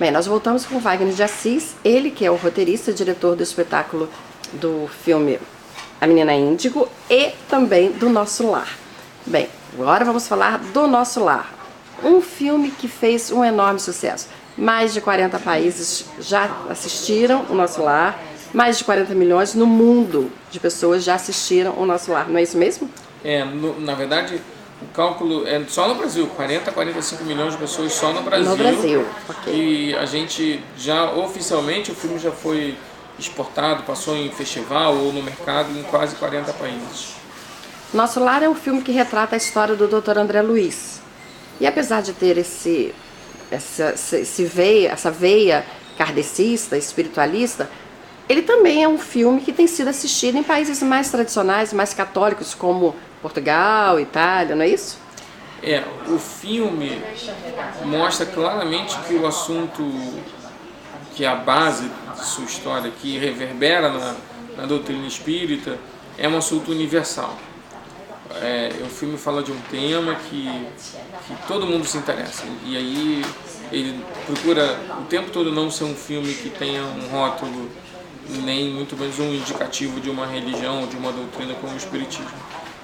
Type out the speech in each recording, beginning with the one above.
Bem, nós voltamos com Wagner de Assis, ele que é o roteirista e diretor do espetáculo do filme A Menina Índigo e também do Nosso Lar. Bem, agora vamos falar do Nosso Lar, um filme que fez um enorme sucesso. Mais de 40 países já assistiram o Nosso Lar, mais de 40 milhões no mundo de pessoas já assistiram o Nosso Lar, não é isso mesmo? Na verdade, o cálculo é só no Brasil, 40 a 45 milhões de pessoas só no Brasil. No Brasil, ok. E a gente já, oficialmente, o filme já foi exportado, passou em festival ou no mercado em quase 40 países. Nosso Lar é um filme que retrata a história do Dr. André Luiz. E apesar de ter essa veia kardecista, espiritualista, ele também é um filme que tem sido assistido em países mais tradicionais, mais católicos, como Portugal, Itália, não é isso? O filme mostra claramente que o assunto, que é a base de sua história, que reverbera na doutrina espírita, é um assunto universal. O filme fala de um tema que todo mundo se interessa. E aí ele procura o tempo todo não ser um filme que tenha um rótulo, nem muito menos um indicativo de uma religião, de uma doutrina como o espiritismo.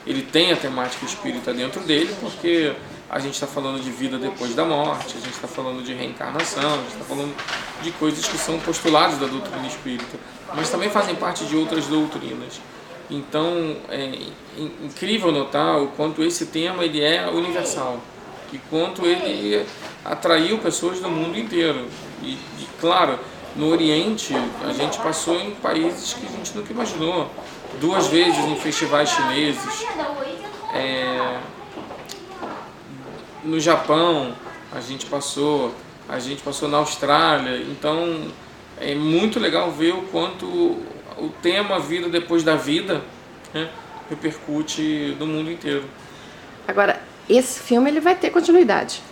Ele tem a temática espírita dentro dele, porque a gente está falando de vida depois da morte, a gente está falando de reencarnação, a gente está falando de coisas que são postulados da doutrina espírita, mas também fazem parte de outras doutrinas. Então é incrível notar o quanto esse tema ele é universal e quanto ele atraiu pessoas do mundo inteiro. E claro, no Oriente a gente passou em países que a gente nunca imaginou. 2 vezes em festivais chineses, no Japão a gente passou na Austrália. Então é muito legal ver o quanto o tema vida depois da vida, né, repercute no mundo inteiro. Agora, esse filme ele vai ter continuidade.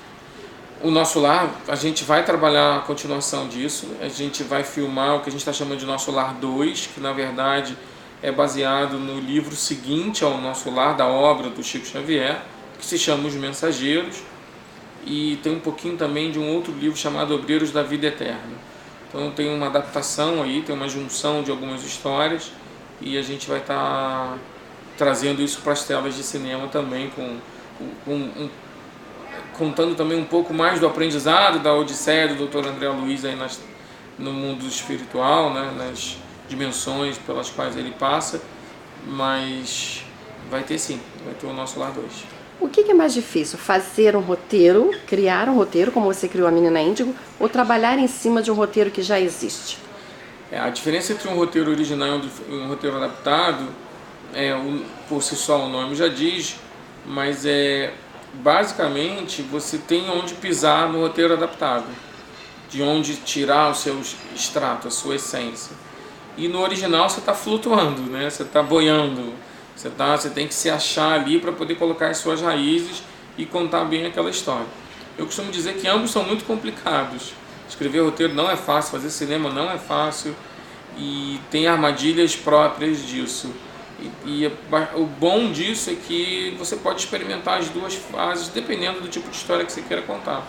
O Nosso Lar, a gente vai trabalhar a continuação disso, a gente vai filmar o que a gente está chamando de Nosso Lar 2, que na verdade é baseado no livro seguinte ao Nosso Lar, da obra do Chico Xavier, que se chama Os Mensageiros, e tem um pouquinho também de um outro livro chamado Obreiros da Vida Eterna. Então tem uma adaptação aí, tem uma junção de algumas histórias, e a gente vai estar trazendo isso para as telas de cinema também, contando também um pouco mais do aprendizado da odisseia do Dr. André Luiz aí no mundo espiritual, né, nas dimensões pelas quais ele passa, mas vai ter sim, vai ter o Nosso Lar 2. O que é mais difícil? Fazer um roteiro, criar um roteiro, como você criou A Menina Índigo, ou trabalhar em cima de um roteiro que já existe? A diferença entre um roteiro original e um roteiro adaptado, por si só o nome já diz, mas basicamente você tem onde pisar no roteiro adaptado, de onde tirar o seu extrato, a sua essência. E no original você está flutuando, né? Você está boiando, você tem que se achar ali para poder colocar as suas raízes e contar bem aquela história. Eu costumo dizer que ambos são muito complicados. Escrever roteiro não é fácil, fazer cinema não é fácil, e tem armadilhas próprias disso. O bom disso é que você pode experimentar as duas fases dependendo do tipo de história que você queira contar.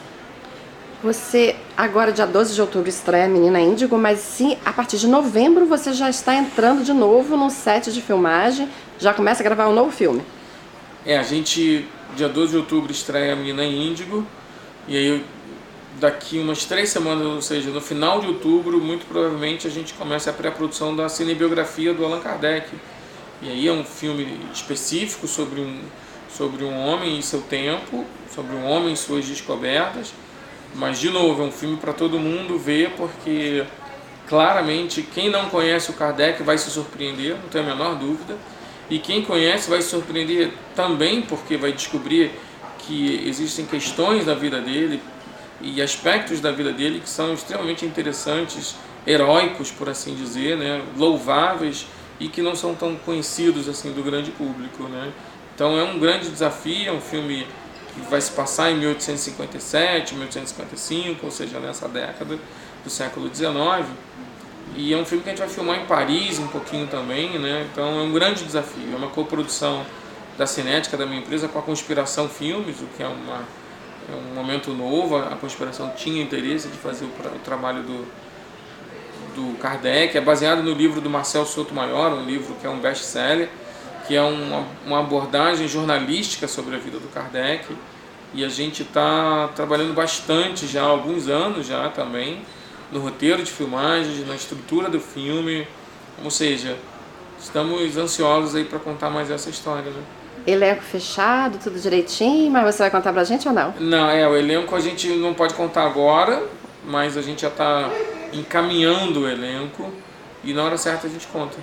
Você, agora dia 12 de outubro, estreia A Menina Índigo, mas sim, a partir de novembro você já está entrando de novo num set de filmagem, já começa a gravar um novo filme. A gente, dia 12 de outubro, estreia A Menina Índigo, e aí daqui umas 3 semanas, ou seja, no final de outubro, muito provavelmente a gente começa a pré-produção da cinebiografia do Allan Kardec. E aí é um filme específico sobre um homem e seu tempo, sobre um homem e suas descobertas. Mas, de novo, é um filme para todo mundo ver, porque claramente quem não conhece o Kardec vai se surpreender, não tenho a menor dúvida. E quem conhece vai se surpreender também, porque vai descobrir que existem questões da vida dele e aspectos da vida dele que são extremamente interessantes, heróicos, por assim dizer, né? Louváveis, e que não são tão conhecidos assim do grande público, né? Então é um grande desafio, é um filme que vai se passar em 1857, 1855, ou seja, nessa década do século XIX, e é um filme que a gente vai filmar em Paris um pouquinho também, né? Então é um grande desafio, é uma coprodução da Cinética, da minha empresa, com a Conspiração Filmes, o que é é um momento novo, a conspiração tinha interesse de fazer o trabalho do Kardec, é baseado no livro do Marcel Sotomayor, um livro que é um best-seller, que é uma abordagem jornalística sobre a vida do Kardec, e a gente está trabalhando bastante já há alguns anos já também, no roteiro de filmagens, na estrutura do filme, ou seja, estamos ansiosos aí para contar mais essa história, né? Elenco fechado, tudo direitinho, mas você vai contar pra gente ou não? Não, o elenco a gente não pode contar agora, mas a gente já está encaminhando o elenco e na hora certa a gente conta.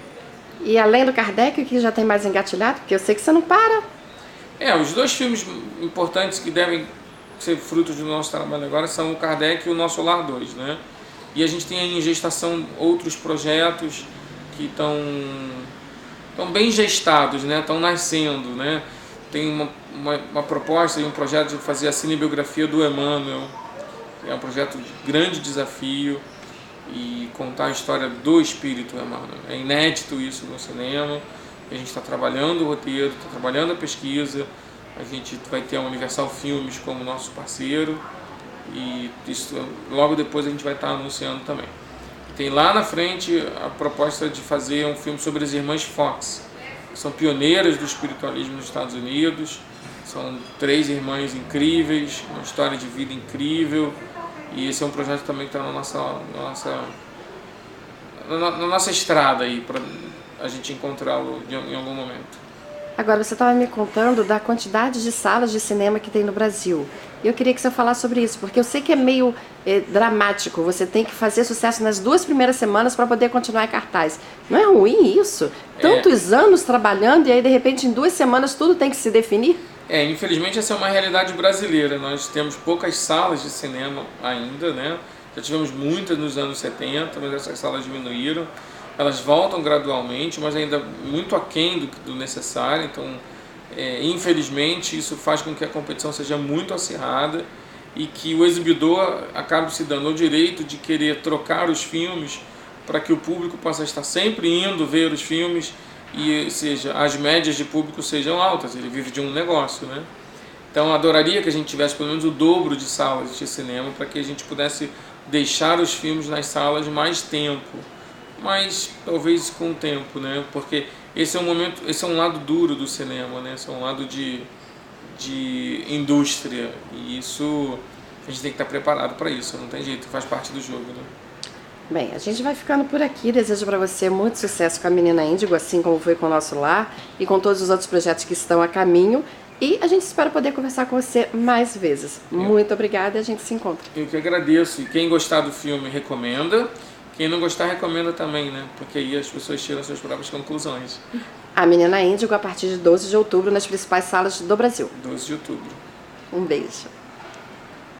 E além do Kardec, o que já tem mais engatilhado? Porque eu sei que você não para. Os dois filmes importantes que devem ser frutos do nosso trabalho agora são o Kardec e o Nosso Lar 2, né? E a gente tem aí em gestação outros projetos que estão bem gestados, né? Estão nascendo, né? Tem uma proposta e um projeto de fazer a cinebiografia do Emmanuel, que é um projeto de grande desafio, e contar a história do espírito Emmanuel. É inédito isso no cinema. A gente está trabalhando o roteiro, está trabalhando a pesquisa. A gente vai ter a Universal Filmes como nosso parceiro e isso, logo depois a gente vai estar anunciando também. Tem lá na frente a proposta de fazer um filme sobre as irmãs Fox, que são pioneiras do espiritualismo nos Estados Unidos. São 3 irmãs incríveis, uma história de vida incrível. E esse é um projeto também que está na nossa estrada aí, para a gente encontrá-lo em algum momento. Agora, você estava me contando da quantidade de salas de cinema que tem no Brasil. E eu queria que você falasse sobre isso, porque eu sei que é meio dramático. Você tem que fazer sucesso nas 2 primeiras semanas para poder continuar em cartaz. Não é ruim isso? Tantos anos trabalhando e aí, de repente, em 2 semanas tudo tem que se definir? Infelizmente essa é uma realidade brasileira. Nós temos poucas salas de cinema ainda, né? Já tivemos muitas nos anos 70, mas essas salas diminuíram. Elas voltam gradualmente, mas ainda muito aquém do necessário. Então, infelizmente, isso faz com que a competição seja muito acirrada e que o exibidor acabe se dando o direito de querer trocar os filmes para que o público possa estar sempre indo ver os filmes e as médias de público sejam altas. Ele vive de um negócio, né? Então, adoraria que a gente tivesse pelo menos o dobro de salas de cinema para que a gente pudesse deixar os filmes nas salas mais tempo. Mas talvez com o tempo, né? Porque esse é um lado duro do cinema, né? Esse é um lado de indústria, e isso a gente tem que estar preparado para isso, não tem jeito, faz parte do jogo, né? Bem, a gente vai ficando por aqui. Desejo para você muito sucesso com a Menina Índigo, assim como foi com o Nosso Lar e com todos os outros projetos que estão a caminho. E a gente espera poder conversar com você mais vezes. Muito obrigada e a gente se encontra. Eu que agradeço. E quem gostar do filme, recomenda. Quem não gostar, recomenda também, né? Porque aí as pessoas tiram suas próprias conclusões. A Menina Índigo a partir de 12 de outubro nas principais salas do Brasil. 12 de outubro. Um beijo.